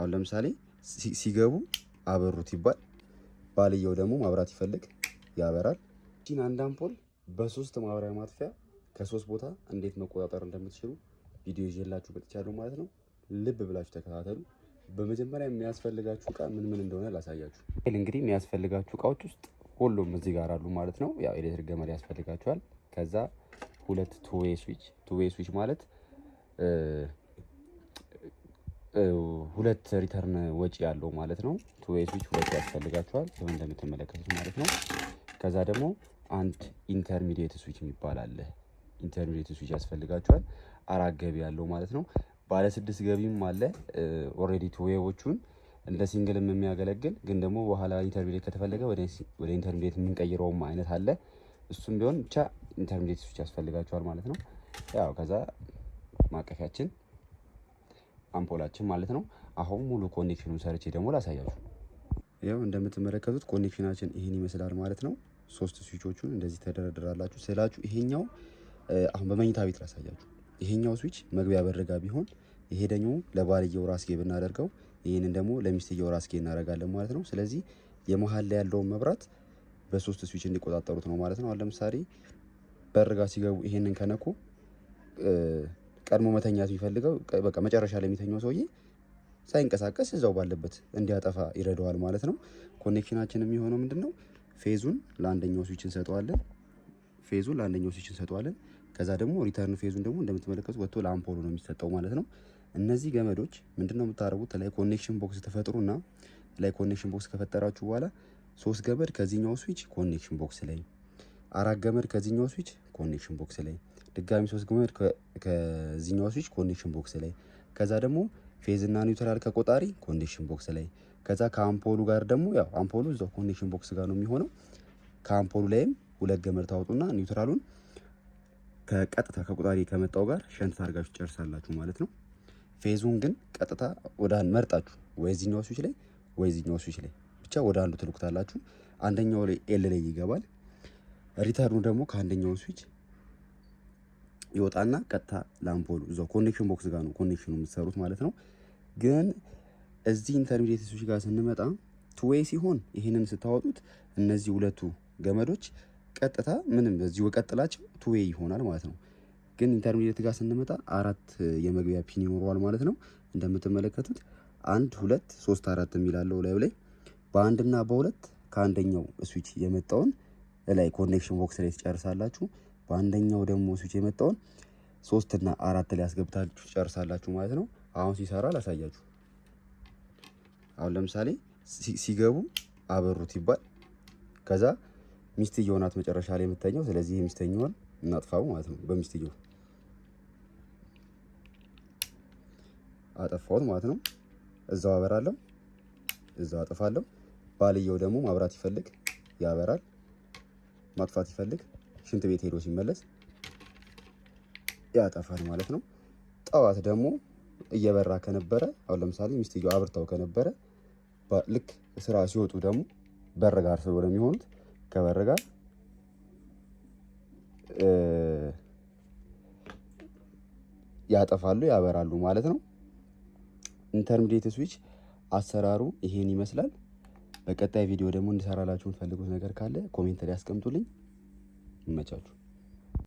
አሁን ለምሳሌ ሲገቡ አበሩት ይባል፣ ባልየው ደግሞ ማብራት ይፈልግ ያበራል። እቺን አንድ አምፖል በሶስት ማብሪያ ማጥፊያ ከሶስት ቦታ እንዴት መቆጣጠር እንደምትችሉ ቪዲዮ ይዤላችሁ መጥቻለሁ ማለት ነው። ልብ ብላችሁ ተከታተሉ። በመጀመሪያ የሚያስፈልጋችሁ እቃ ምን ምን እንደሆነ ላሳያችሁ። እንግዲህ የሚያስፈልጋችሁ እቃዎች ውስጥ ሁሉም እዚህ ጋር አሉ ማለት ነው። ያው ኤሌክትሪክ ገመድ ያስፈልጋችኋል። ከዛ ሁለት ቱዌይ ስዊች ማለት ሁለት ሪተርን ወጪ ያለው ማለት ነው። ቱዌይ ስዊች ሁለት ያስፈልጋችኋል ይሄን እንደምትመለከቱት ማለት ነው። ከዛ ደግሞ አንድ ኢንተርሚዲየት ስዊች የሚባል አለ። ኢንተርሚዲየት ስዊች ያስፈልጋችኋል አራት ገቢ ያለው ማለት ነው። ባለ 6 ገቢም አለ። ኦሬዲ ቱዌዎቹን እንደ ሲንግልም የሚያገለግል ግን ደግሞ በኋላ ኢንተርሚዲየት ከተፈለገ ወደ ኢንተርሚዲየት የምንቀይረውም አይነት አለ። እሱም ቢሆን ብቻ ኢንተርሚዲየት ስዊች ያስፈልጋችኋል ማለት ነው። ያው ከዛ ማቀፊያችን አምፖላችን ማለት ነው። አሁን ሙሉ ኮኔክሽኑን ሰርቼ ደግሞ ላሳያችሁ። ያው እንደምትመለከቱት ኮኔክሽናችን ይሄን ይመስላል ማለት ነው። ሶስት ስዊቾቹን እንደዚህ ተደረድራላችሁ ስላችሁ ይሄኛው አሁን በመኝታ ቤት ላሳያችሁ። ይሄኛው ስዊች መግቢያ በረጋ ቢሆን ይሄ ደግሞ ለባልየው ራስጌ ብናደርገው ይሄንን ደግሞ ለሚስትየው ራስጌ እናደርጋለን ማለት ነው። ስለዚህ የመሃል ላይ ያለውን መብራት በሶስት ስዊች እንዲቆጣጠሩት ነው ማለት ነው። አሁን ለምሳሌ በርጋ ሲገቡ ይሄንን ከነኩ ቀድሞ መተኛት የሚፈልገው በቃ መጨረሻ ላይ የሚተኛው ሰውዬ ሳይንቀሳቀስ እዛው ባለበት እንዲያጠፋ ይረዳዋል ማለት ነው። ኮኔክሽናችን የሚሆነው ምንድነው? ፌዙን ለአንደኛው ስዊች እንሰጠዋለን። ከዛ ደግሞ ሪተርን ፌዙን ደግሞ እንደምትመለከቱት ወጥቶ ለአምፖሉ ነው የሚሰጠው ማለት ነው። እነዚህ ገመዶች ምንድነው የምታደርጉት? ላይ ኮኔክሽን ቦክስ ተፈጥሩና ላይ ኮኔክሽን ቦክስ ከፈጠራችሁ በኋላ 3 ገመድ ከዚህኛው ስዊች ኮኔክሽን ቦክስ ላይ፣ 4 ገመድ ከዚህኛው ስዊች ኮኔክሽን ቦክስ ላይ፣ ድጋሚ 3 ገመድ ከዚህኛው ስዊች ኮኔክሽን ቦክስ ላይ፣ ከዛ ደግሞ ፌዝ እና ኒውትራል ከቆጣሪ ኮኔክሽን ቦክስ ላይ፣ ከዛ ከአምፖሉ ጋር ደግሞ ያው አምፖሉ እዛው ኮኔክሽን ቦክስ ጋር ነው የሚሆነው። ከአምፖሉ ላይም 2 ገመድ ታወጡና ኒውትራሉን ከቀጥታ ከቆጣሪ ከመጣው ጋር ሸንት ታርጋችሁ ጨርሳላችሁ ማለት ነው። ፌዙን ግን ቀጥታ ወደ አንድ መርጣችሁ ወይ እዚህኛው ስዊች ላይ ወይ እዚህኛው ስዊች ላይ ብቻ ወደ አንዱ ትልኩታላችሁ። አንደኛው ላይ ኤል ላይ ይገባል። ሪተርኑ ደግሞ ከአንደኛው ስዊች ይወጣና ቀጥታ ለአምፖሉ እዛው ኮኔክሽን ቦክስ ጋር ነው ኮኔክሽኑ የምትሰሩት ማለት ነው። ግን እዚህ ኢንተርሚዲየት ስዊች ጋር ስንመጣ ቱዌይ ሲሆን ይሄንን ስታወጡት እነዚህ ሁለቱ ገመዶች ቀጥታ ምንም በዚህ ወቀጥላቸው ቱዌይ ይሆናል ማለት ነው። ግን ኢንተርሚዲየት ጋር ስንመጣ 4 የመግቢያ ፒን ይኖረዋል ማለት ነው። እንደምትመለከቱት 1 2 3 4 የሚላለው ላይ በአንድና በሁለት ከአንደኛው ስዊች የመጣውን ላይ ኮኔክሽን ቦክስ ላይ ትጨርሳላችሁ። በአንደኛው ደግሞ ስዊች የመጣውን 3 እና 4 ላይ አስገብታችሁ ትጨርሳላችሁ ማለት ነው። አሁን ሲሰራ ላሳያችሁ። አሁን ለምሳሌ ሲገቡ አበሩት ይባል፣ ከዛ ሚስትየው ናት መጨረሻ ላይ የምትተኛው። ስለዚህ የሚስተኛውን እናጥፋው ማለት ነው። በሚስትየው አጠፋሁት ማለት ነው። እዛው አበራለሁ፣ እዛው አጠፋለሁ። ባልየው ደግሞ ማብራት ይፈልግ ያበራል፣ ማጥፋት ይፈልግ ሽንት ቤት ሄዶ ሲመለስ ያጠፋል ማለት ነው። ጠዋት ደግሞ እየበራ ከነበረ አሁን ለምሳሌ ሚስትየው አብርታው ከነበረ ልክ ስራ ሲወጡ ደግሞ በር ጋር ስለሆነ የሚሆኑት ከበር ጋር ያጠፋሉ ያበራሉ ማለት ነው። ኢንተርሚዲየት ስዊች አሰራሩ ይሄን ይመስላል። በቀጣይ ቪዲዮ ደግሞ እንድሰራላችሁ የምትፈልጉት ነገር ካለ ኮሜንት ላይ አስቀምጡልኝ። ይመቻችሁ።